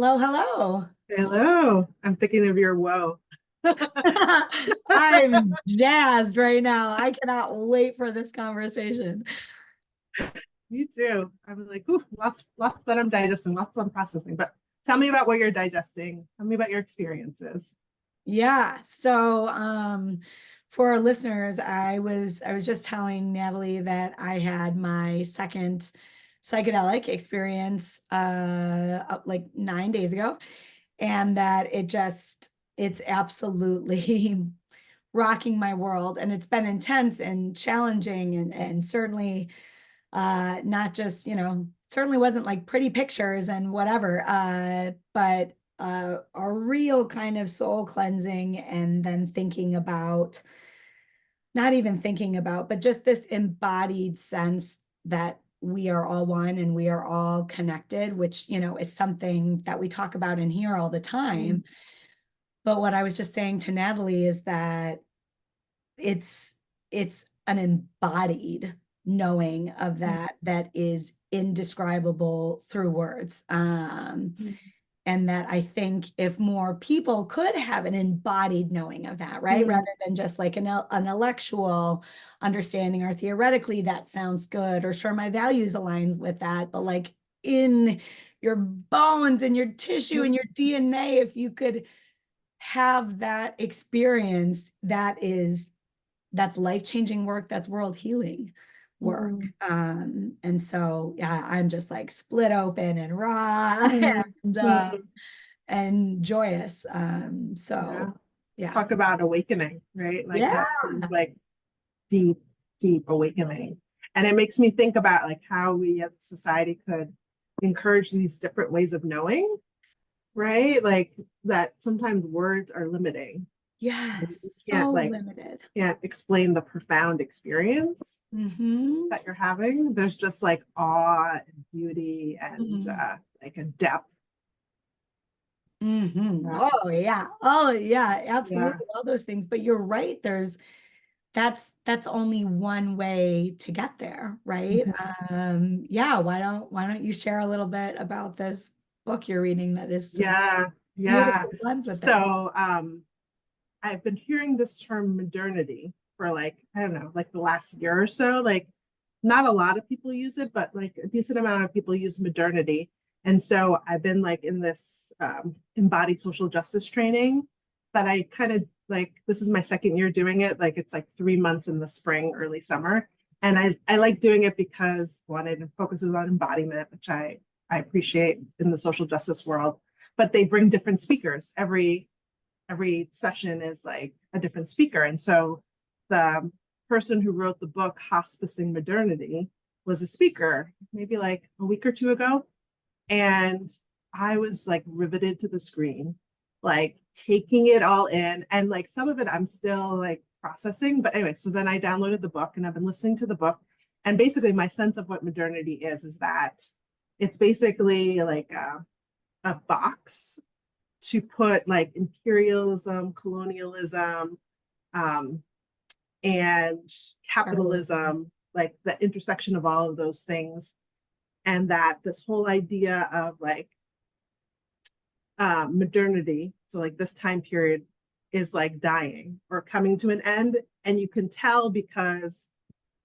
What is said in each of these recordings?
Hello, hello. Hello. I'm thinking of your woe. I'm jazzed right now. I cannot wait for this conversation. You too. I'm like, ooh, lots that I'm digesting, lots I'm processing. But tell me about what you're digesting. Tell me about your experiences. Yeah. For our listeners, I was just telling Natalie that I had my second psychedelic experience like 9 days ago, and that it's absolutely rocking my world. And it's been intense and challenging and certainly not just, certainly wasn't like pretty pictures and whatever, but a real kind of soul cleansing, and then thinking about, not even thinking about, but just this embodied sense that we are all one and we are all connected, which, is something that we talk about in here all the Mm, time. But what I was just saying to Natalie is that it's it's an embodied knowing of mm, that is indescribable through words. mm, And that I think if more people could have an embodied knowing of that, right, mm, rather than just like an intellectual understanding, or theoretically that sounds good, or sure my values aligns with that, but like in your bones and your tissue and mm, your DNA, if you could have that experience, that's life-changing work, that's world healing work. mm, And so yeah, I'm just like split open and raw mm, mm. and joyous. Yeah. So yeah. Talk about awakening, right? Like Yeah. that like deep, deep awakening. And it makes me think about like how we as a society could encourage these different ways of knowing, right? Like that sometimes words are limiting. You Yes, can't so like limited. explain the profound experience Mm-hmm. that you're having. There's just like awe and beauty and Mm-hmm. like a depth. Mm-hmm. Uh, Oh yeah. Oh yeah, yeah. absolutely. All those things. But you're right. That's only one way to get there, right? Mhm. Yeah, why don't you share a little bit about this book you're reading that is just Yeah. Yeah. beautiful blends with it? So I've been hearing this term modernity for like, I don't know, like the last year or so. Like not a lot of people use it, but like a decent amount of people use modernity. And so I've been like in this embodied social justice training that I kind of like, this is my second year doing it. Like it's like 3 months in the spring, early summer. And I like doing it because one, it focuses on embodiment, which I appreciate in the social justice world. But they bring different speakers every session is like a different speaker. And so the person who wrote the book Hospicing Modernity was a speaker maybe like a week or two ago. And I was like riveted to the screen, like taking it all in. And like some of it I'm still like processing. But anyway, so then I downloaded the book and I've been listening to the book. And basically, my sense of what modernity is that it's basically like a box to put like imperialism, colonialism, um, and capitalism, like the intersection of all of those things. And that this whole idea of like modernity, so like this time period, is like dying or coming to an end. And you can tell because,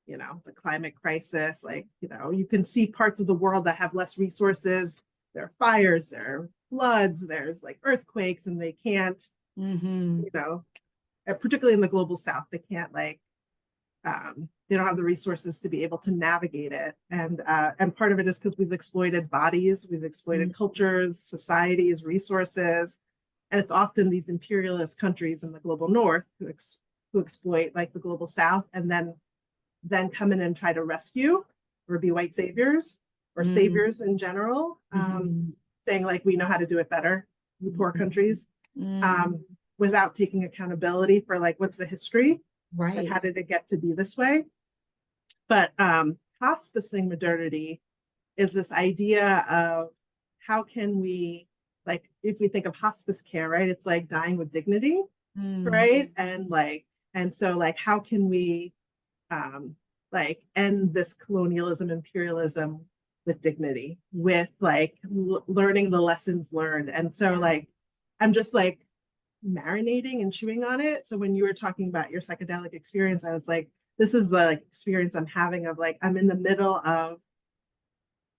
the climate crisis, like, you can see parts of the world that have less resources. There are fires, there are floods, there's like earthquakes, and they can't, Mm-hmm. you know, particularly in the global south, they can't like they don't have the resources to be able to navigate it. And part of it is because we've exploited bodies, we've exploited cultures, societies, resources, and it's often these imperialist countries in the global north who exploit like the global south, and then come in and try to rescue or be white saviors or Mm-hmm. saviors in general, Mm-hmm. saying like we know how to do it better, the poor countries, Mm-hmm. um, without taking accountability for like what's the history, like Right. how did it get to be this way. But hospicing modernity is this idea of how can we, like if we think of hospice care, right, it's like dying with dignity, Mm. right, and so like how can we um, like end this colonialism, imperialism with dignity, with like learning the lessons learned. And so like I'm just like marinating and chewing on it. So when you were talking about your psychedelic experience, I was like, this is the like experience I'm having of like I'm in the middle of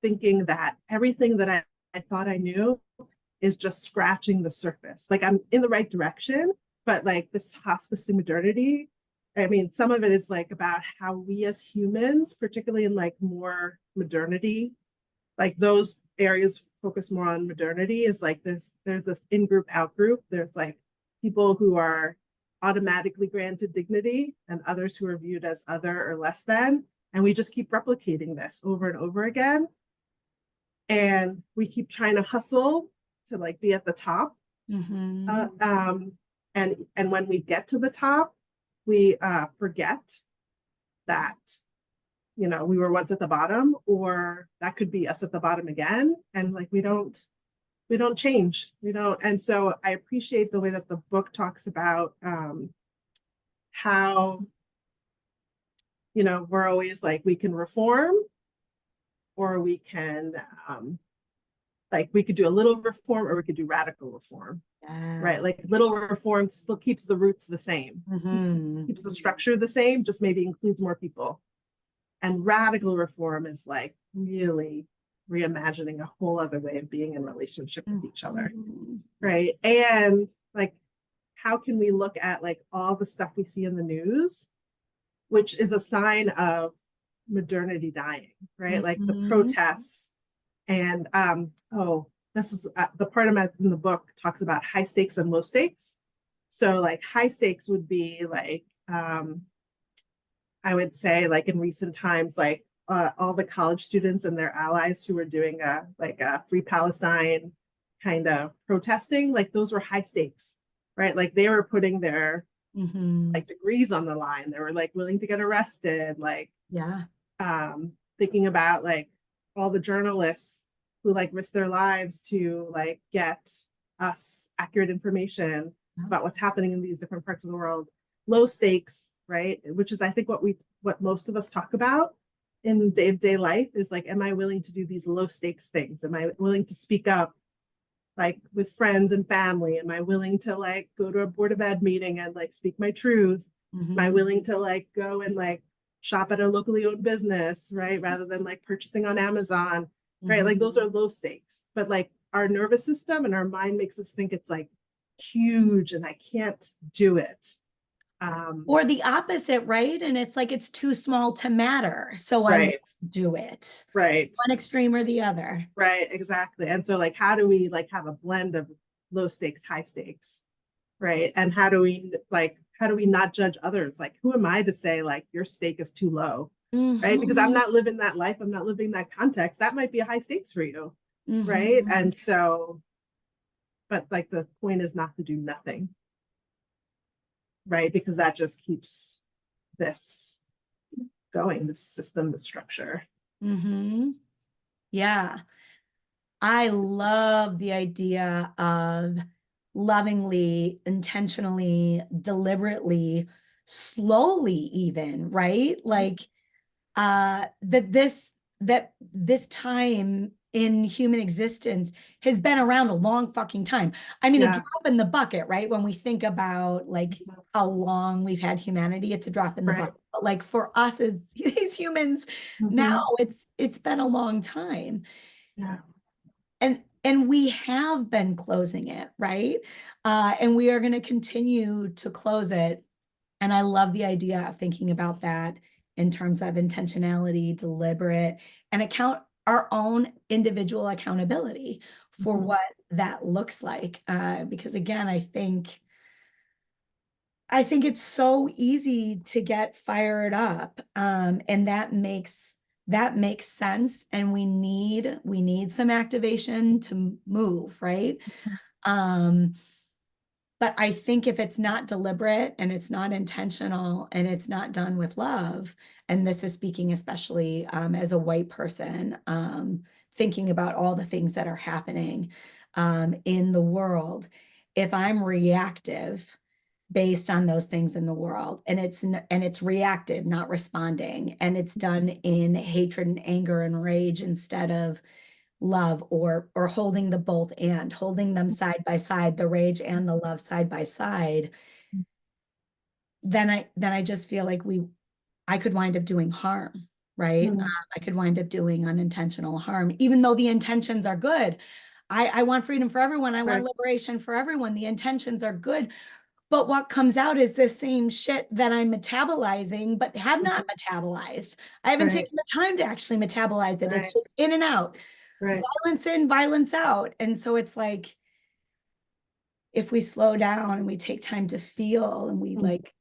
thinking that everything that I thought I knew is just scratching the surface. Like I'm in the right direction, but like this hospicing modernity, I mean, some of it is like about how we as humans, particularly in like more modernity, like those areas focus more on modernity, is like there's this in-group out-group. There's like people who are automatically granted dignity and others who are viewed as other or less than. And we just keep replicating this over and over again. And we keep trying to hustle to like be at the top. And when we get to the top, we forget that we were once at the bottom, or that could be us at the bottom again. And like we don't change. We don't. And so I appreciate the way that the book talks about how we're always like we can reform, or we can like we could do a little reform, or we could do radical reform. Right, like little reform still keeps the roots the same, keeps the structure the same, just maybe includes more people. And radical reform is like really reimagining a whole other way of being in relationship with each other, right? And like, how can we look at like all the stuff we see in the news, which is a sign of modernity dying, right? Like the protests and this is the part of my in the book talks about high stakes and low stakes. So like high stakes would be like I would say like in recent times, like all the college students and their allies who were doing a Free Palestine kind of protesting, like those were high stakes, right? Like they were putting their like degrees on the line. They were like willing to get arrested, like thinking about like all the journalists who like risk their lives to like get us accurate information about what's happening in these different parts of the world. Low stakes, right? Which is I think what most of us talk about in day-to-day life is like, am I willing to do these low stakes things? Am I willing to speak up like with friends and family? Am I willing to like go to a board of ed meeting and like speak my truth? Am I willing to like go and like shop at a locally owned business, right? Rather than like purchasing on Amazon, right? Like those are low stakes, but like our nervous system and our mind makes us think it's like huge and I can't do it. Or the opposite, right? And it's like it's too small to matter, so I won't do it. Right. One extreme or the other. Right, exactly. And so like how do we like have a blend of low stakes, high stakes, right? And how do we not judge others? Like who am I to say like your stake is too low, right? Because I'm not living that life, I'm not living that context. That might be a high stakes for you, right? And so, but like the point is not to do nothing, right? Because that just keeps this going, this system, the structure. Yeah. I love the idea of lovingly, intentionally, deliberately, slowly even, right? Like that this time in human existence has been around a long fucking time. I mean, a drop in the bucket, right? When we think about like how long we've had humanity, it's a drop in the bucket. But like for us as these humans now, it's been a long time. And we have been closing it, right? And we are going to continue to close it. And I love the idea of thinking about that in terms of intentionality, deliberate, and our own individual accountability for what that looks like. Because again, I think it's so easy to get fired up, and that makes sense. And we need some activation to move, right? But I think if it's not deliberate and it's not intentional and it's not done with love, and this is speaking especially as a white person, thinking about all the things that are happening in the world, if I'm reactive based on those things in the world, and it's reactive, not responding, and it's done in hatred and anger and rage instead of love, or holding the both, and holding them side by side, the rage and the love side by side, then I just feel like I could wind up doing harm, right? Mm. I could wind up doing unintentional harm, even though the intentions are good. I want freedom for everyone. I want Right. liberation for everyone. The intentions are good. But what comes out is the same shit that I'm metabolizing, but have not metabolized. I haven't Right. taken the time to actually metabolize it. It's Right. just in and out, Right. violence in, violence out. And so it's like, if we slow down and we take time to feel and we Mm. like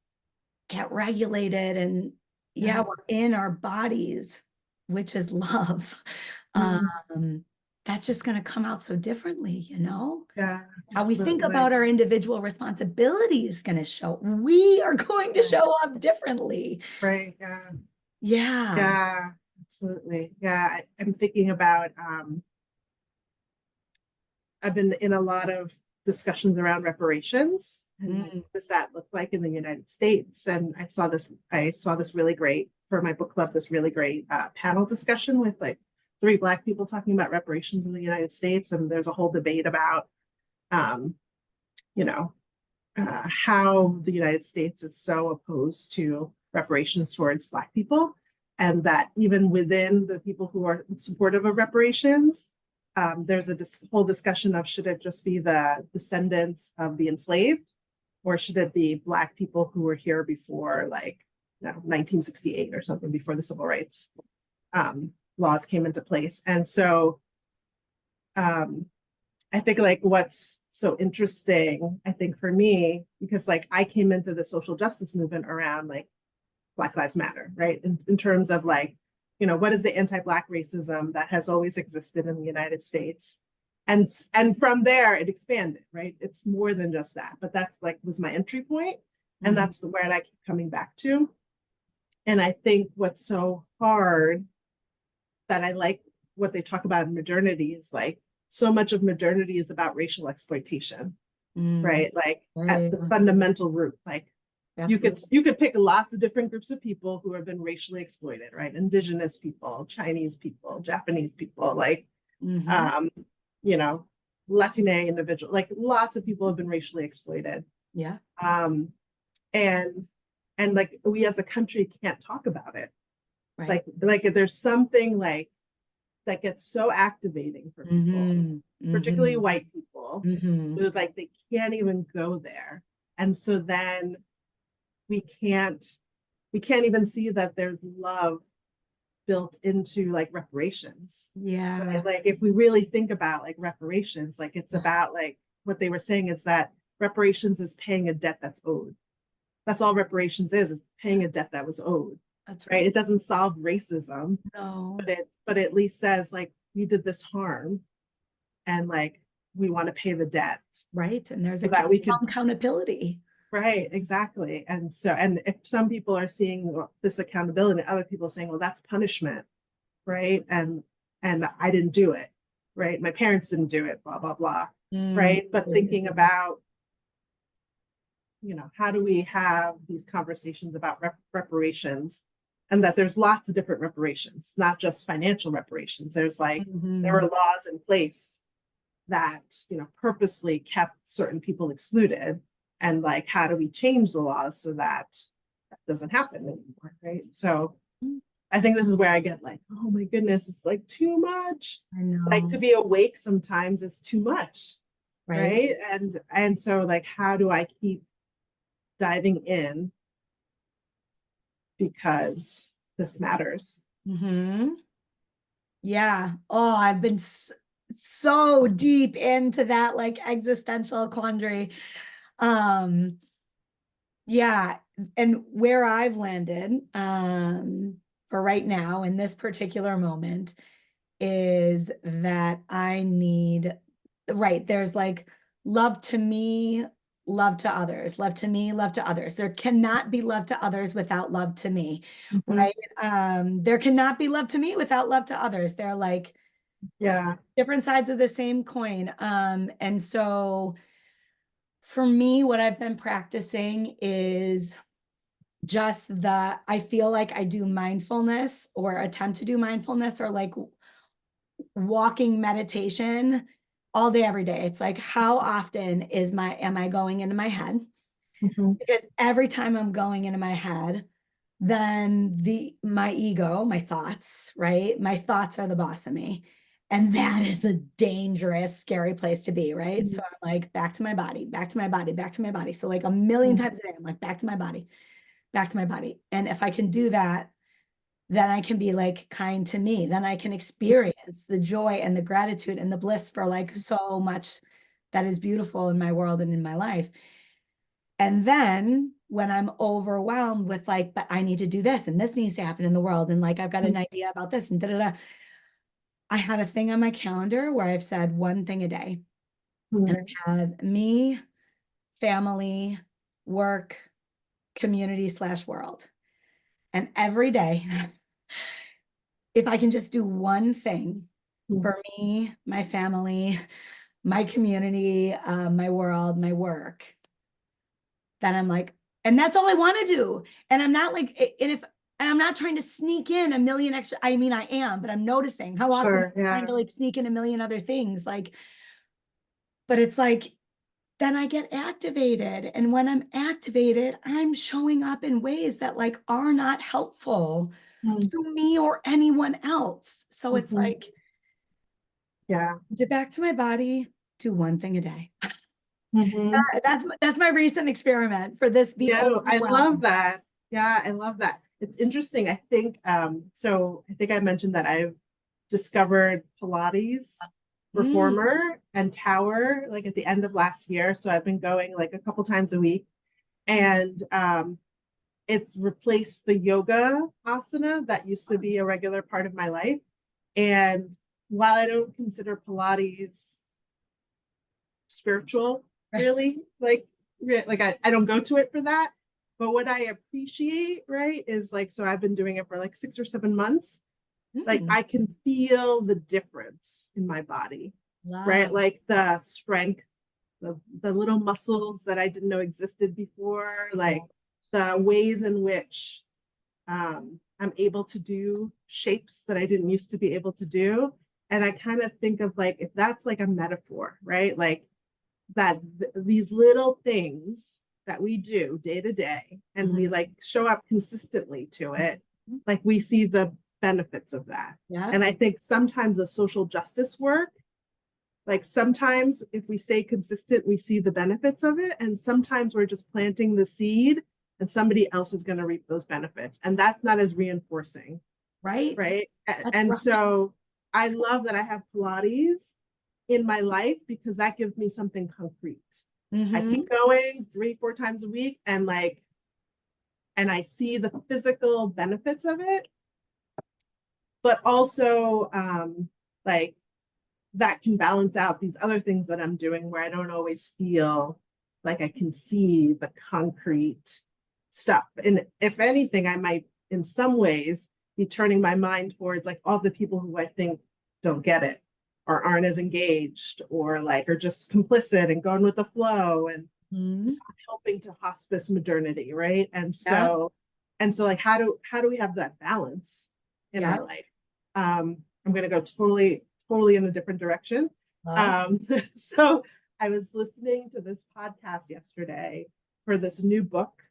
get regulated, and yeah, Yeah. we're in our bodies, which is love. Mm. Um, that's just going to come out so differently, you know? Yeah. How we think Absolutely. about our individual responsibility is going to show. We are going to Right. show up differently. Right. Yeah. Yeah. Yeah. Absolutely. Yeah. I'm thinking about I've been in a lot of discussions around reparations and like Mm, what does that look like in the United States? And I saw this really great for my book club, this really great panel discussion with like three Black people talking about reparations in the United States. And there's a whole debate about um, you know, how the United States is so opposed to reparations towards Black people, and that even within the people who are supportive of reparations, there's a whole discussion of should it just be the descendants of the enslaved, or should it be Black people who were here before, like, 1968 or something, before the civil rights laws came into place. And so um, I think like what's so interesting, I think for me, because like I came into the social justice movement around like Black Lives Matter, right? In terms of like, what is the anti-Black racism that has always existed in the United States? And from there it expanded, right? It's more than just that, but that's like was my entry point. And mhm, that's the word I keep coming back to. And I think what's so hard that I like what they talk about in modernity is like so much of modernity is about racial exploitation, mm. right? Like at the Yeah, fundamental root, like absolutely. you could pick lots of different groups of people who have been racially exploited, right? Indigenous people, Chinese people, Japanese people, like Hmm. um, you know, Latine individual, like lots of people have been racially exploited. Yeah. Um, and like we as a country can't talk about it. Right. Like there's something like that gets so activating for people, Hmm. particularly Hmm. white people, Hmm. who's like they can't even go there. And so then we can't we can't even see that there's love built into like reparations. Yeah. Right? Like if we really think about like reparations, like it's about like what they were saying is that reparations is paying a debt that's owed. That's all reparations is paying a debt that was owed. That's Right? right. It doesn't solve racism, No. but it at least says like we did this harm and like we want to pay the debt Right. And there's so that we could. accountability. Right, exactly. And so, and if some people are seeing this accountability, other people are saying, well, that's punishment, right? And I didn't do it, right? My parents didn't do it, blah blah blah, Mm. right? But thinking about, how do we have these conversations about reparations, and that there's lots of different reparations, not just financial reparations. There's like there are Mhm. laws in place that purposely kept certain people excluded, and like how do we change the laws so that that doesn't happen anymore, right? So I think this is where I get like, oh my goodness, it's like too much. I Like to know. be awake sometimes is too much, Right. right? And so like how do I keep diving in because this matters. Hmm. Yeah. Oh, I've been so deep into that like existential quandary. Um, yeah. And where I've landed, for right now in this particular moment is that I need, right, there's like love to me, love to others, love to me, love to others. There cannot be love to others without love to me, Mhm. right? There cannot be love to me without love to others. They're like Yeah. different sides of the same coin. And so For me, what I've been practicing is just I feel like I do mindfulness or attempt to do mindfulness or like walking meditation all day, every day. It's like, how often am I going into my head? Mhm. Because every time I'm going into my head, then my ego, my thoughts, right? My thoughts are the boss of me. And that is a dangerous, scary place to be, right? Mhm. So I'm like, back to my body, back to my body, back to my body. So like a million Mhm. times a day, I'm like, back to my body, back to my body. And if I can do that, then I can be like kind to me. Then I can experience the joy and the gratitude and the bliss for like so much that is beautiful in my world and in my life. And then when I'm overwhelmed with like, but I need to do this and this needs to happen in the world, and like I've got an idea about this and da da da. I have a thing on my calendar where I've said one thing a day. And Mhm. I have me, family, work, community/world. And every day, if I can just do one thing Mhm. for me, my family, my community, my world, my work, then I'm like, and that's all I want to do. And I'm not like, and I'm not trying to sneak in a million extra. I mean, I am, but I'm noticing how often Sure. I'm trying Yeah. to like sneak in a million other things. Like, but it's like, then I get activated. And when I'm activated, I'm showing up in ways that like are not helpful Mhm. to me or anyone else. So it's Mhm. like, Yeah. get back to my body, do one thing a day. Mhm. That's my recent experiment for this, the Yeah, I love overwhelm. that. Yeah, I love that. It's interesting. I think so I think I mentioned that I've discovered Pilates Mm, reformer and tower like at the end of last year. So I've been going like a couple times a week. And it's replaced the yoga asana that used to be a regular part of my life. And while I don't consider Pilates spiritual, right. really, like I don't go to it for that. But what I appreciate, right, is like, so I've been doing it for like 6 or 7 months. Like Mm, I can feel the difference in my body, right? love. Like the strength, the little muscles that I didn't know existed before, like the ways in which I'm able to do shapes that I didn't used to be able to do. And I kind of think of like, if that's like a metaphor, right? Like that these little things that we do day to day and we Mhm. like show up consistently to it, like we see the benefits of that. Yeah. And I think sometimes the social justice work, like sometimes if we stay consistent, we see the benefits of it. And sometimes we're just planting the seed and somebody else is going to reap those benefits. And that's not as reinforcing, Right. right? That's And right. so I love that I have Pilates in my life because that gives me something concrete. I Hmm. keep going 3, 4 times a week and I see the physical benefits of it, but also like that can balance out these other things that I'm doing where I don't always feel like I can see the concrete stuff. And if anything, I might, in some ways, be turning my mind towards like all the people who I think don't get it or aren't as engaged or like are just complicit and going with the flow and Hmm. helping to hospice modernity, right? Yeah. And so like how do we have that balance in Yeah. our life? I'm gonna go totally in a different direction. Love. Um, so I was listening to this podcast yesterday for this new book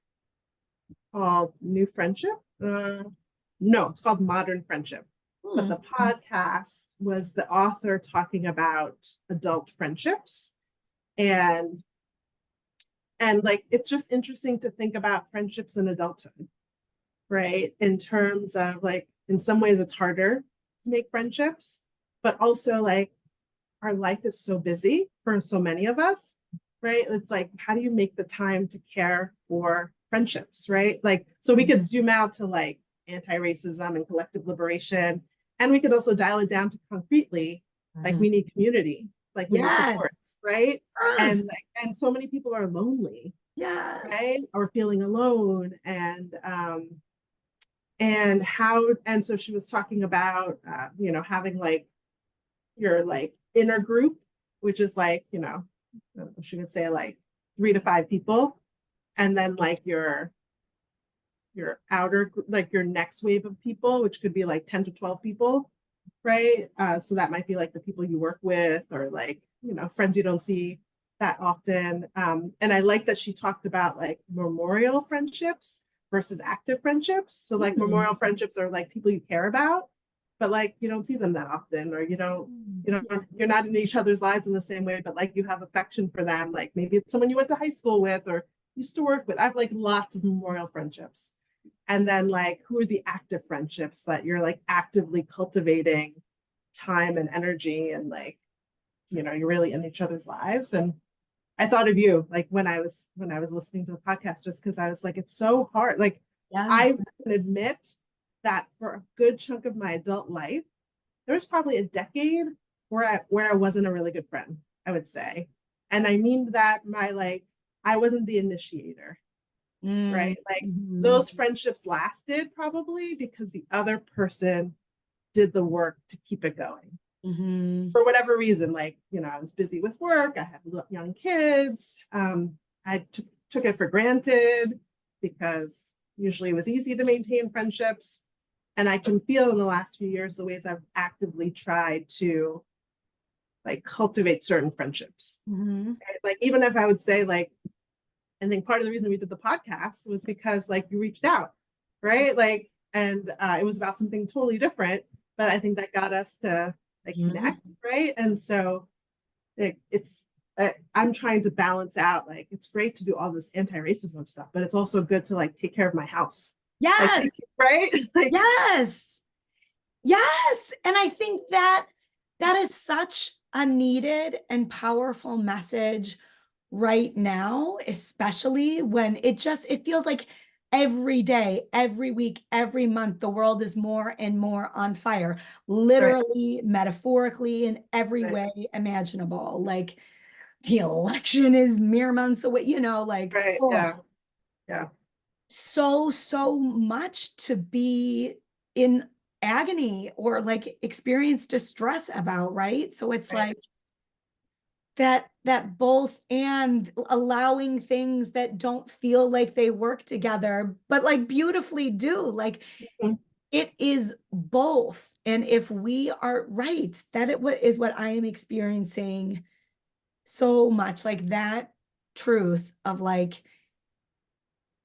called New Friendship. No, it's called Modern Friendship. But Hmm. the podcast was the author talking about adult friendships and like it's just interesting to think about friendships in adulthood, right? In terms of like in some ways it's harder to make friendships, but also like our life is so busy for so many of us, right? It's like how do you make the time to care for friendships, right? Like so we could zoom out to like anti-racism and collective liberation, and we could also dial it down to concretely like Mhm. we need community, like we need Yes. supports, right? Yes. And so many people are lonely, Yes. right? Or feeling alone and how and so she was talking about having like your like inner group, which is like she would say like 3 to 5 people, and then like your outer, like your next wave of people, which could be like 10 to 12 people, right? So that might be like the people you work with, or like, you know, friends you don't see that often. And I like that she talked about like memorial friendships versus active friendships. So like memorial friendships are like people you care about, but like you don't see them that often, or you know, you're not in each other's lives in the same way, but like you have affection for them. Like maybe it's someone you went to high school with or used to work with. I have like lots of memorial friendships. And then like who are the active friendships that you're like actively cultivating time and energy, and like, you know, you're really in each other's lives. And I thought of you like when I was listening to the podcast, just because I was like, it's so hard. Like Yeah. I can admit that for a good chunk of my adult life, there was probably a decade where I wasn't a really good friend, I would say. And I mean that my like I wasn't the initiator, right? Like Mhm. those friendships lasted probably because the other person did the work to keep it going. Mhm. For whatever reason, like, you know, I was busy with work, I had young kids. I took it for granted because usually it was easy to maintain friendships. And I can feel in the last few years the ways I've actively tried to like cultivate certain friendships. Mhm. Right? Like, even if I would say, like, I think part of the reason we did the podcast was because like you reached out, right? Like, and it was about something totally different, but I think that got us to like connect, Mhm. right? And so it's I'm trying to balance out, like it's great to do all this anti-racism stuff, but it's also good to like take care of my house, like Yes. take, right? Like Yes. Yes. And I think that that is such a needed and powerful message right now, especially when it feels like every day, every week, every month, the world is more and more on fire, right, literally, metaphorically, in every right, way imaginable. Like the election is mere months away, like, right, oh, yeah, yeah, so much to be in agony or like experience distress about, right? So it's right. like that both, and allowing things that don't feel like they work together but like beautifully do, like Mhm. it is both. And if we are right that is what I am experiencing so much, like that truth of like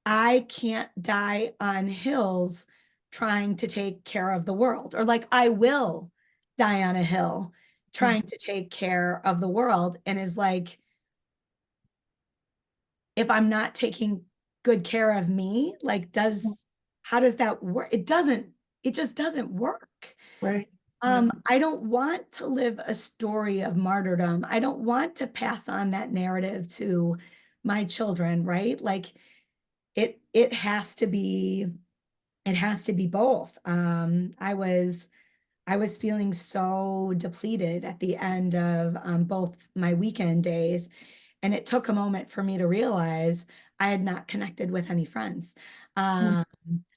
I can't die on hills trying to take care of the world, or like I will die on a hill trying to take care of the world. And is like, if I'm not taking good care of me, like, how does that work? It just doesn't work. Right, yeah, I don't want to live a story of martyrdom. I don't want to pass on that narrative to my children, right? Like it has to be, it has to be both. I was feeling so depleted at the end of both my weekend days. And it took a moment for me to realize I had not connected with any friends. Um,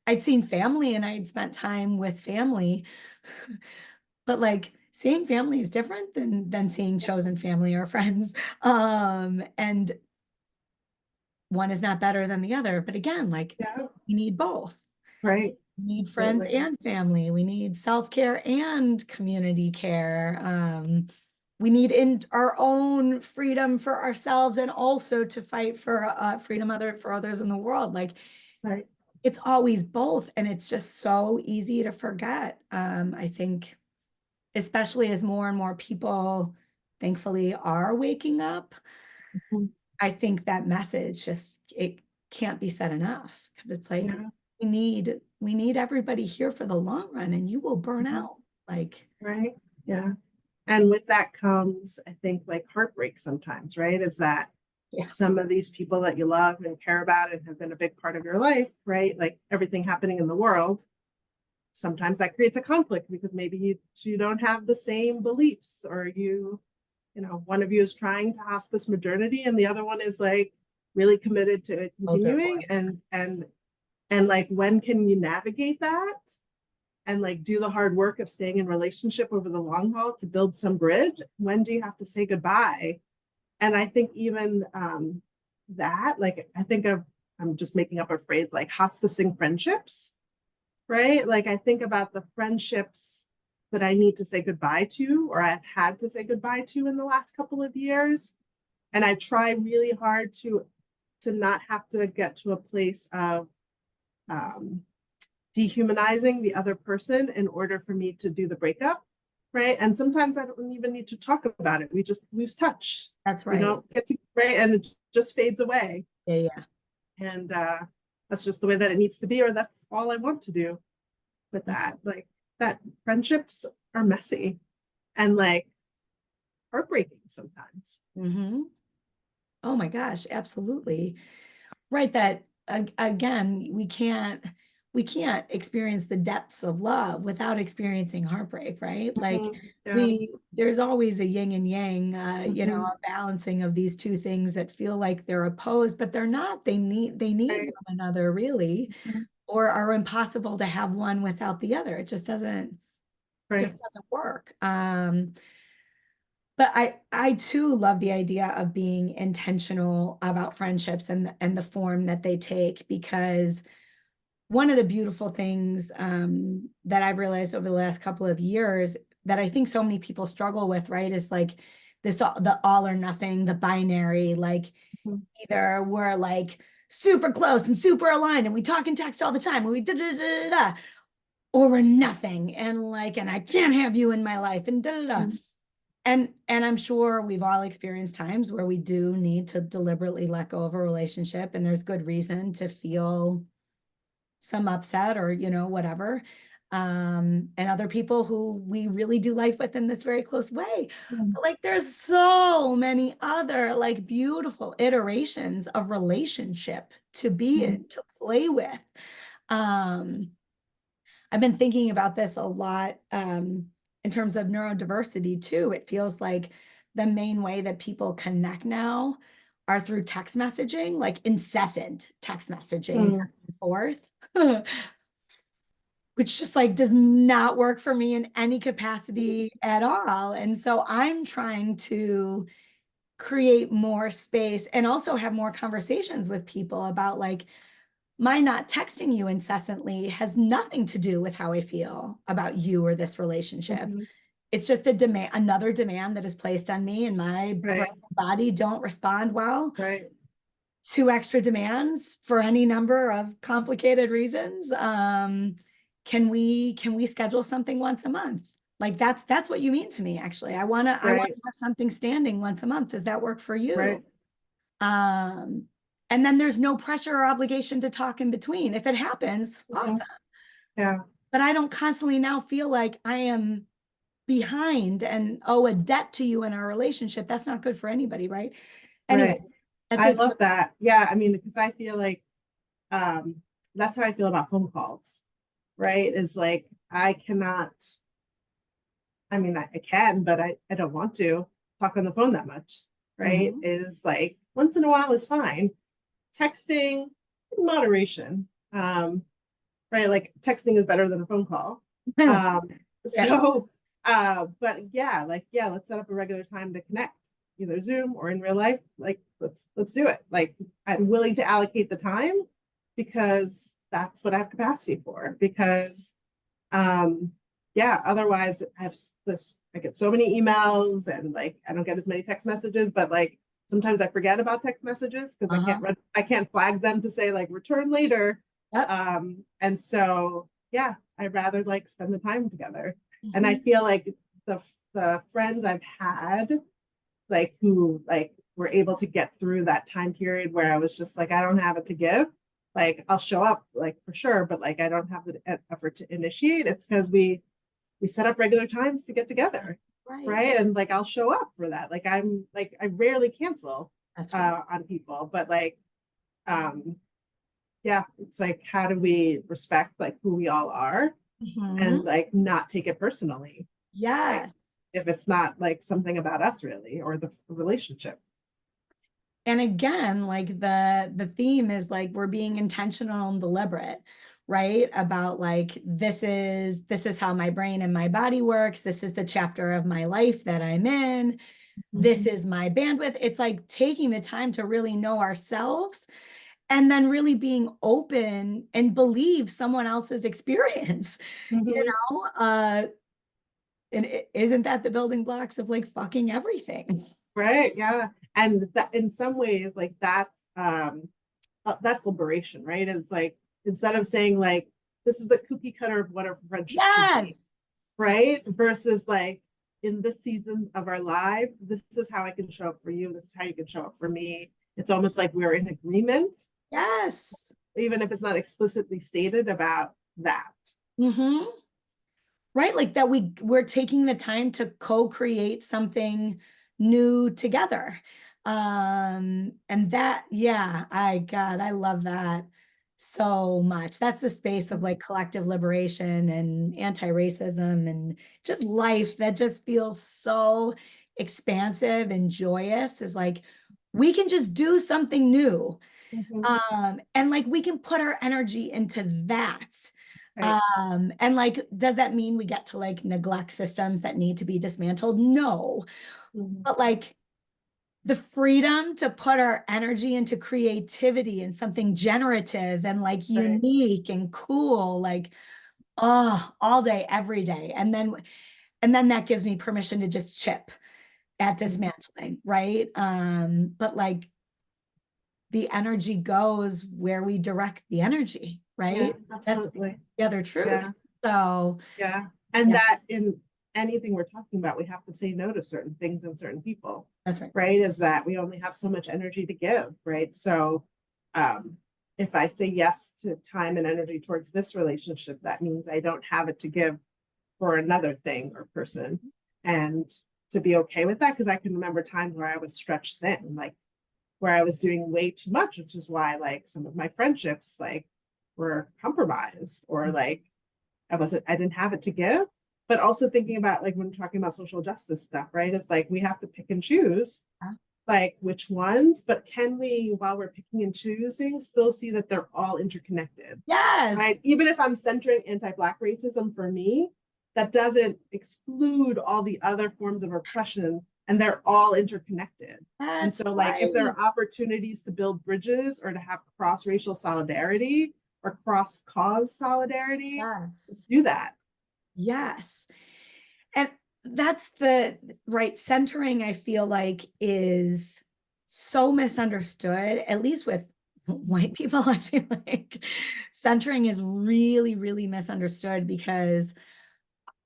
I'd seen family and I'd spent time with family, but like seeing family is different than seeing chosen family or friends. And one is not better than the other. But again, like yeah, we need both. right, We need friends absolutely. and family. We need self-care and community care. We need in our own freedom for ourselves and also to fight for freedom for others in the world. Like Right. it's always both, and it's just so easy to forget. I think, especially as more and more people, thankfully, are waking up. Mhm. I think that message just it can't be said enough, because it's like Yeah. we need everybody here for the long run, and you will burn Mhm. out. Like, Right. Yeah. And with that comes, I think, like heartbreak sometimes, right? Is that yeah, some of these people that you love and care about and have been a big part of your life, right? Like everything happening in the world, sometimes that creates a conflict because maybe you don't have the same beliefs, or you know, one of you is trying to hospice modernity and the other one is like really committed to oh good continuing. boy. And like when can you navigate that and like do the hard work of staying in relationship over the long haul to build some bridge? When do you have to say goodbye? And I think even that, like I think of, I'm just making up a phrase like hospicing friendships, right? Like I think about the friendships that I need to say goodbye to, or I've had to say goodbye to in the last couple of years. And I try really hard to not have to get to a place of um, dehumanizing the other person in order for me to do the breakup, right? And sometimes I don't even need to talk about it. We just lose touch. That's We right. don't get to, right? And it just fades away. Yeah, yeah. And that's just the way that it needs to be, or that's all I want to do with that. Like that friendships are messy and like heartbreaking sometimes. Mm-hmm. Oh my gosh, absolutely. Right, that again, we can't experience the depths of love without experiencing heartbreak, right? Like Mhm. Yeah. there's always a yin and yang, Mhm. a balancing of these two things that feel like they're opposed, but they're not. They need Right. one another really, Mhm. or are impossible to have one without the other. It Right. just doesn't work. But I too love the idea of being intentional about friendships and the form that they take, because one of the beautiful things that I've realized over the last couple of years that I think so many people struggle with, right, is like the all or nothing, the binary, like Mhm. either we're like super close and super aligned and we talk and text all the time and we da da da da da, or we're nothing and I can't have you in my life and da da da. Mhm. And I'm sure we've all experienced times where we do need to deliberately let go of a relationship, and there's good reason to feel some upset or whatever. And other people who we really do life with in this very close way. Mhm. But like there's so many other like beautiful iterations of relationship to be Mhm. in, to play with. Um, I've been thinking about this a lot in terms of neurodiversity too. It feels like the main way that people connect now are through text messaging, like incessant text messaging Mhm. back and forth, which just like does not work for me in any capacity at all. And so I'm trying to create more space and also have more conversations with people about like my not texting you incessantly has nothing to do with how I feel about you or this relationship. Mhm. It's just a demand, another demand that is placed on me, and my brain Right. and body don't respond well Right. to extra demands for any number of complicated reasons. Can we schedule something once a month? Like that's what you mean to me, actually. I want Right. to have something standing once a month. Does that work for Right. you? Um, and then there's no pressure or obligation to talk in between. If it happens, Mhm. awesome. Yeah. But I don't constantly now feel like I am behind and owe a debt to you in our relationship. That's not good for anybody, right? Anyway, Right. that's I it. love that. Yeah. I mean, because I feel like um that's how I feel about phone calls, right? Is like I cannot, I mean, I can, but I don't want to talk on the phone that much, right? Mhm. Is like once in a while is fine. Texting in moderation. Right? Like texting is better than a phone call. Um, Yeah. so but yeah, like yeah, let's set up a regular time to connect, either Zoom or in real life. Like let's do it. Like I'm willing to allocate the time because that's what I have capacity for. Because um yeah, otherwise I have this, I get so many emails and like I don't get as many text messages, but like sometimes I forget about text messages because Uh-huh. I can't flag them to say like return later. Yep. And so yeah, I'd rather like spend the time together. And I Mhm. feel like the friends I've had like who like were able to get through that time period where I was just like, I don't have it to give. Like I'll show up like for sure, but like I don't have the effort to initiate. It's because we set up regular times to get together, Right. right? And like I'll show up for that. Like I'm like I rarely cancel That's right. on people, but like um yeah, it's like how do we respect like who we all are and Mhm. like not take it personally, like Yes. if it's not like something about us really or the relationship. And again, like the theme is like we're being intentional and deliberate, right? About like this is how my brain and my body works. This is the chapter of my life that I'm in. This is my bandwidth. It's like taking the time to really know ourselves and then really being open and believe someone else's experience, you Mhm. know? And isn't that the building blocks of like fucking everything? Right. Yeah. And that in some ways, like that's liberation, right? It's like instead of saying like this is the cookie cutter of what a friendship should be, Yes. right? Versus like in this season of our life, this is how I can show up for you. This is how you can show up for me. It's almost like we're in agreement, Yes. even if it's not explicitly stated about that. Mm-hmm. Right, like that we're taking the time to co-create something new together. And that, yeah, God, I love that so much. That's the space of like collective liberation and anti-racism and just life that just feels so expansive and joyous, is like we can just do something new. Mhm. And like we can put our energy into that. Right. And like, does that mean we get to like neglect systems that need to be dismantled? No. Mhm. But like the freedom to put our energy into creativity and something generative and like Right. unique and cool, like, oh, all day, every day. And then that gives me permission to just chip at Mhm. dismantling, right? But like the energy goes where we direct the energy, Yeah, right? That's absolutely. the other truth. Yeah. So, Yeah. And yeah, that in anything we're talking about, we have to say no to certain things and certain people, that's right. right? Is that we only have so much energy to give, right? So um, if I say yes to time and energy towards this relationship, that means I don't have it to give for another thing or person. And to be okay with that, because I can remember times where I was stretched thin, like where I was doing way too much, which is why like some of my friendships like were compromised or like I didn't have it to give. But also thinking about like when we're talking about social justice stuff, right? It's like we have to pick and choose like which ones, but can we, while we're picking and choosing, still see that they're all interconnected, Yes, right? Even if I'm centering anti-Black racism for me, that doesn't exclude all the other forms of oppression, and they're all interconnected. And that's so, like, if there right. are opportunities to build bridges or to have cross-racial solidarity or cross-cause solidarity, let's Yes, do that. yes. And that's the right centering, I feel like, is so misunderstood, at least with white people. I feel like centering is really, really misunderstood because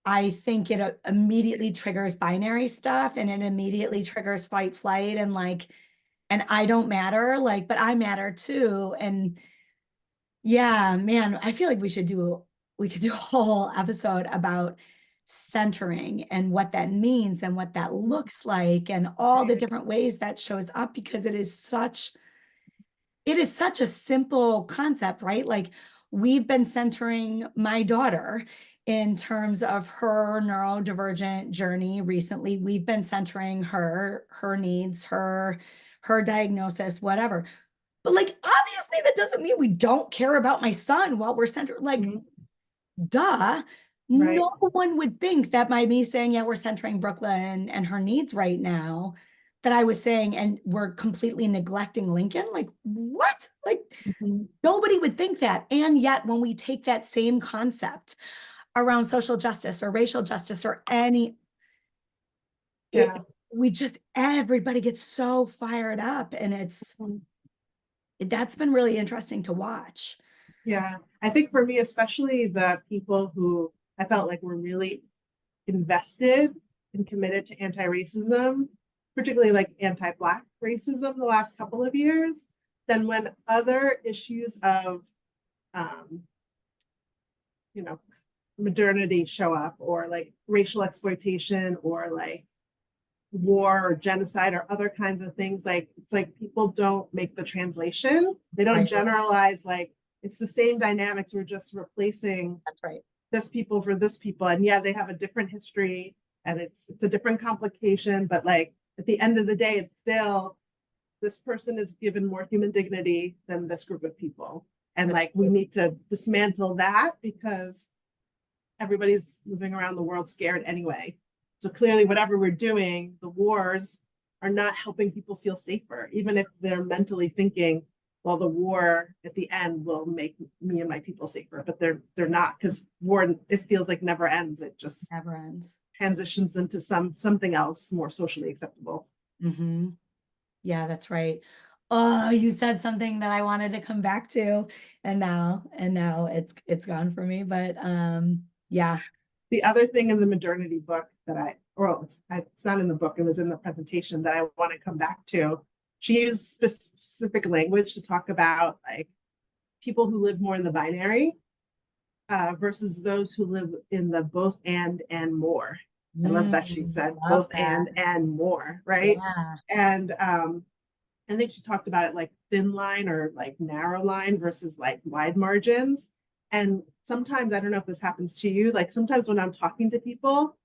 I think it immediately triggers binary stuff and it immediately triggers fight, flight, and like, and I don't matter, like, but I matter too. And yeah, man, I feel like we could do a whole episode about centering and what that means and what that looks like and all the Right. different ways that shows up because it is such a simple concept, right? Like we've been centering my daughter in terms of her neurodivergent journey recently. We've been centering her needs, her diagnosis, whatever. But like obviously that doesn't mean we don't care about my son while we're centered. Like, Mhm. duh. Right. No one would think that by me saying, yeah, we're centering Brooklyn and her needs right now, that I was saying, and we're completely neglecting Lincoln. Like, what? Like, Mhm. nobody would think that. And yet, when we take that same concept around social justice or racial justice or any, it, Yeah. we just, everybody gets so fired up. And Mhm. that's been really interesting to watch. Yeah. I think for me, especially the people who I felt like were really invested and committed to anti-racism, particularly like anti-Black racism the last couple of years, then when other issues of, um, you know, modernity show up or like racial exploitation or like war or genocide or other kinds of things, like it's like people don't make the translation. They don't Right. generalize like it's the same dynamics. We're just replacing That's right. this people for this people. And yeah, they have a different history and it's a different complication, but like at the end of the day, it's still this person is given more human dignity than this group of people. And That's like we need to dismantle that because everybody's moving around the world scared anyway. So clearly, whatever we're doing, the wars are not helping people feel safer, even if they're mentally thinking, well, the war at the end will make me and my people safer, but they're not, because war, it feels like never ends. It just Never ends. transitions into something else more socially acceptable. Mm-hmm. Yeah, that's right. Oh, you said something that I wanted to come back to, and now it's gone for me. But yeah. The other thing in the modernity book that it's not in the book, it was in the presentation that I want to come back to. She used specific language to talk about like people who live more in the binary versus those who live in the both and more. I love that she said Love both that. and more, right? Yeah. And I think she talked about it like thin line or like narrow line versus like wide margins. And sometimes, I don't know if this happens to you, like sometimes when I'm talking to people,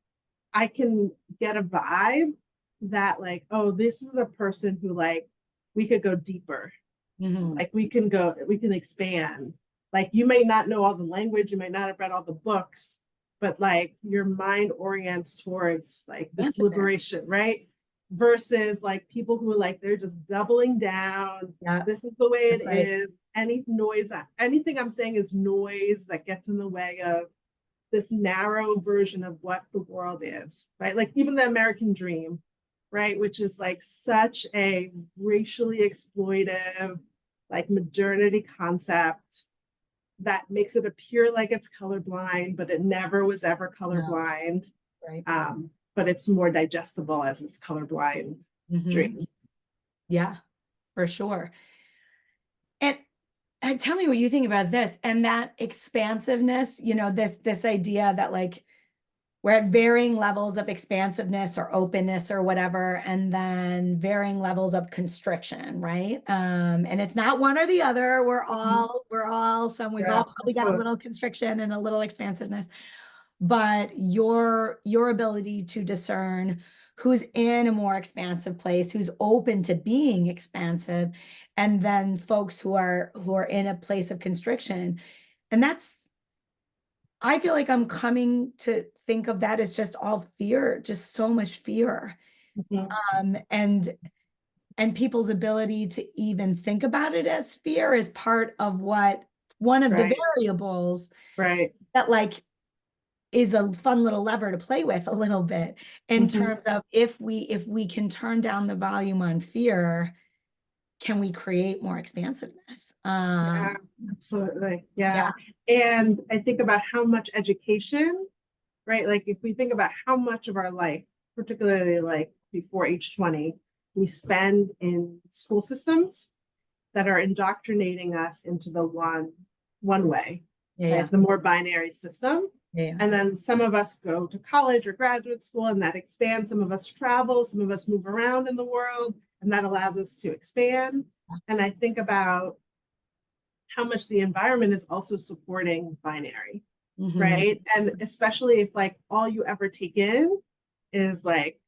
I can get a vibe that like, oh, this is a person who like we could go deeper. Mm-hmm. Like we can expand. Like you may not know all the language, you might not have read all the books, but like your mind orients towards like this liberation, right? Versus like people who are like they're just doubling down. Yeah. This is the way it Right. is. Any noise, anything I'm saying is noise that gets in the way of this narrow version of what the world is, right? Like even the American dream, right? Which is like such a racially exploitive, like modernity concept that makes it appear like it's colorblind, but it never was ever No. colorblind. Right. But it's more digestible as this colorblind dream. Yeah, for sure. And tell me what you think about this and that expansiveness, this idea that like we're at varying levels of expansiveness or openness or whatever, and then varying levels of constriction, right? And it's not one or the other. We've all Yeah, probably got a little constriction and a little expansiveness, but your ability to discern who's in a more expansive place, who's open to being expansive, and then folks who are in a place of constriction. And that's, I feel like I'm coming to think of that as just all fear, just so much fear. mm-hmm. And people's ability to even think about it as fear is part of one of the Right, variables right. that like is a fun little lever to play with a little bit in Mm-hmm. terms of if we can turn down the volume on fear, can we create more expansiveness? Yeah, absolutely. Yeah. Yeah. And I think about how much education, right? Like if we think about how much of our life, particularly like before age 20, we spend in school systems that are indoctrinating us into the one way, Yeah, yeah, right? The more binary system. yeah, And then some of us go to college or graduate school and that expands. Some of us travel, some of us move around in the world, and that allows us to expand. And I think about how much the environment is also supporting binary, mm-hmm. right? And especially if like all you ever take in is like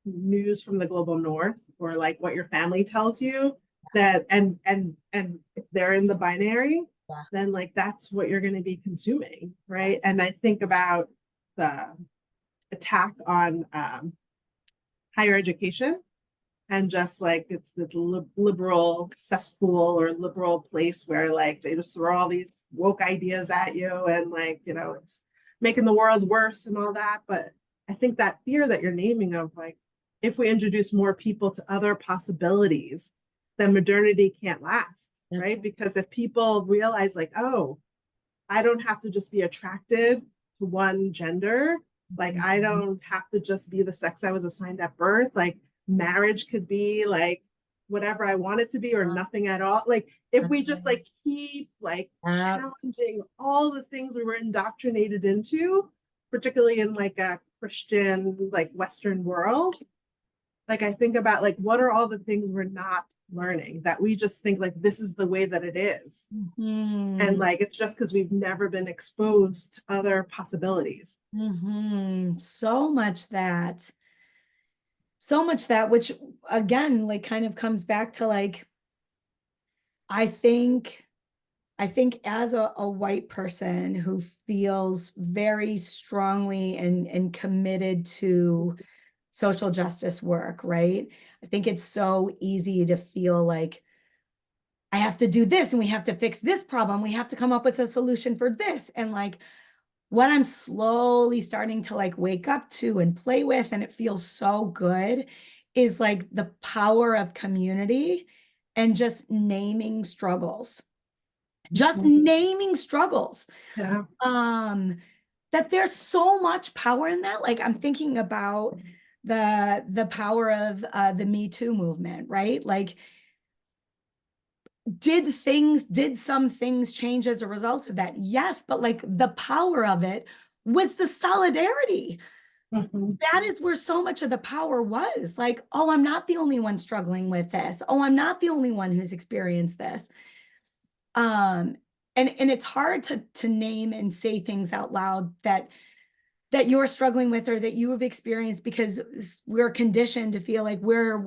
news from the global north or like what your family tells you, that and if they're in the binary, Yeah. then like that's what you're going to be consuming, right? And I think about the attack on higher education and just like it's this liberal cesspool or liberal place where like they just throw all these woke ideas at you and like it's making the world worse and all that. But I think that fear that you're naming of like if we introduce more people to other possibilities, then modernity can't last, right? Because if people realize like, oh, I don't have to just be attracted to one gender, like I don't have to just be the sex I was assigned at birth, like marriage could be like whatever I want it to be or nothing at all. Like if we just like keep like challenging all the things we were indoctrinated into, particularly in like a Christian like Western world, like I think about like what are all the things we're not learning that we just think like this is the way that it is. And like it's just because we've never been exposed to other possibilities. So much that, which again, like kind of comes back to like, I think I think as a white person who feels very strongly and committed to social justice work, right? I think it's so easy to feel like I have to do this and we have to fix this problem. We have to come up with a solution for this. And like what I'm slowly starting to like wake up to and play with, and it feels so good, is like the power of community and just naming struggles. Just Mhm. naming struggles. Yeah. That there's so much power in that. Like I'm thinking about the power of the Me Too movement, right? Like did some things change as a result of that? Yes, but like the power of it was the solidarity. Mhm. That is where so much of the power was. Like, oh, I'm not the only one struggling with this. Oh, I'm not the only one who's experienced this. Um, and it's hard to name and say things out loud that you're struggling with or that you have experienced, because we're conditioned to feel like we're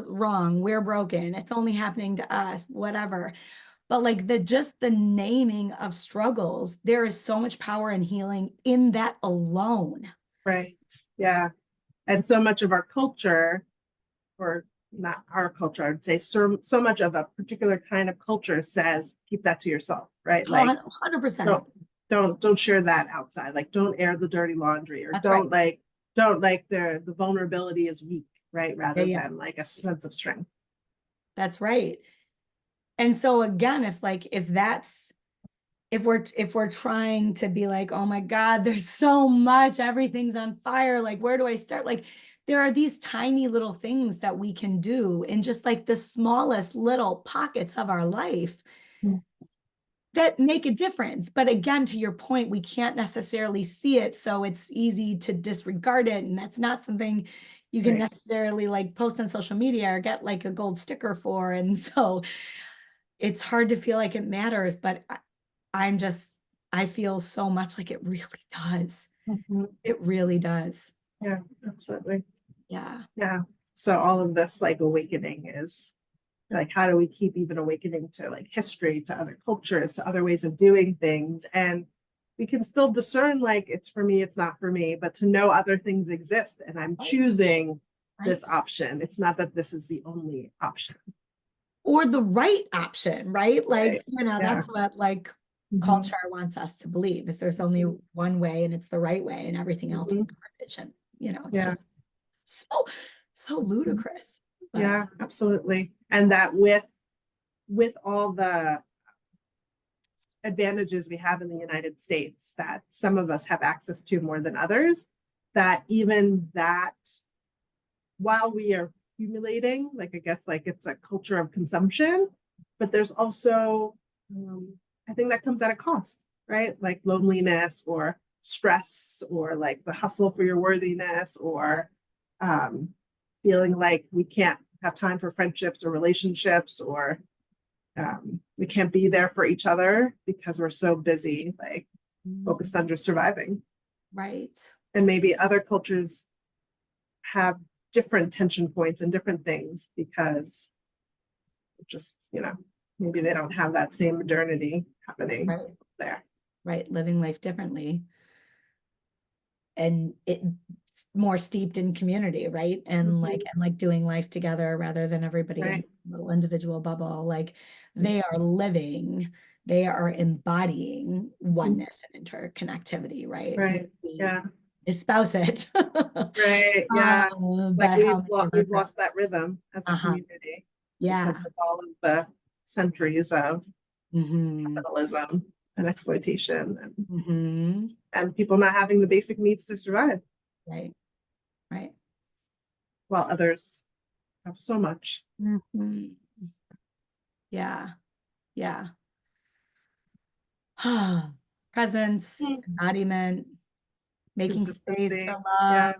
wrong, we're broken, it's only happening to us, whatever. But like the naming of struggles, there is so much power and healing in that alone. Right. Yeah. And so much of our culture, or not our culture, I would say so much of a particular kind of culture says keep that to yourself, right? Oh, Like 100%. don't share that outside. Like don't air the dirty laundry, or That's right. don't like the vulnerability is weak, right? Yeah, Rather yeah, than like a sense of strength. that's right. And so again, if we're trying to be like, oh my God, there's so much, everything's on fire, like where do I start? Like there are these tiny little things that we can do in just like the smallest little pockets of our life Mm. that make a difference. But again, to your point, we can't necessarily see it, so it's easy to disregard it, and that's not something you can Right. necessarily like post on social media or get like a gold sticker for. And so it's hard to feel like it matters, but I'm just, I feel so much like it really does. Mhm. It really does. Yeah, absolutely. Yeah. Yeah. So all of this like awakening is like, how do we keep even awakening to like history, to other cultures, to other ways of doing things? And we can still discern like it's for me, it's not for me, but to know other things exist and I'm Right. choosing Right. this option. It's not that this is the only option. Or the right option, right? Like, Right. Yeah. that's what like Mhm. culture wants us to believe, is there's only Mhm. one way and it's the right way and everything else is Mhm. garbage. And, it's Yeah. just so Mhm. ludicrous. But Yeah, absolutely. And that with all the advantages we have in the United States that some of us have access to more than others, that even that while we are accumulating, like I guess like it's a culture of consumption, but there's also I think that comes at a cost, right? Like loneliness or stress or like the hustle for your worthiness or um, feeling like we can't have time for friendships or relationships or we can't be there for each other because we're so busy, like focused on just surviving. right. And maybe other cultures have different tension points and different things because just, maybe they don't have that same modernity happening Right. there. Right. Living life differently. And it's more steeped in community, right? And like Mhm. doing life together rather than everybody in Right. a little individual bubble. Like they are living, they are embodying Mhm. oneness and interconnectivity, right? Right. We Yeah. espouse it. Right. Yeah. Like But how many of we've us are, lost that rhythm as a uh-huh. community because Yeah. of all of the centuries of Hmm. capitalism and exploitation Hmm. and people not having the basic needs to survive Right. Right. while others have so much. Hmm. Yeah. Yeah. Presence, Mm. embodiment, making space for Consistency. love. Yeah.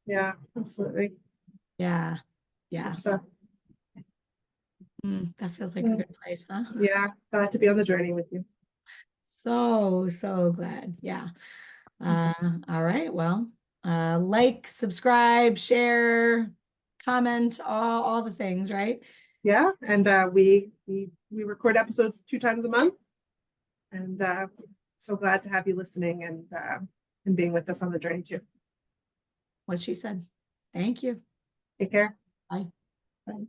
Yeah. Absolutely. Yeah. Good Yeah. stuff. That feels like a Mm. good place, huh? Yeah. Glad to be on the journey with you. So glad. Yeah. Uh, all right. Well, like, subscribe, share, comment, all the things, right? Yeah. And we record episodes 2 times a month. And so glad to have you listening and being with us on the journey too. What she said. Thank you. Take care. Bye. Bye.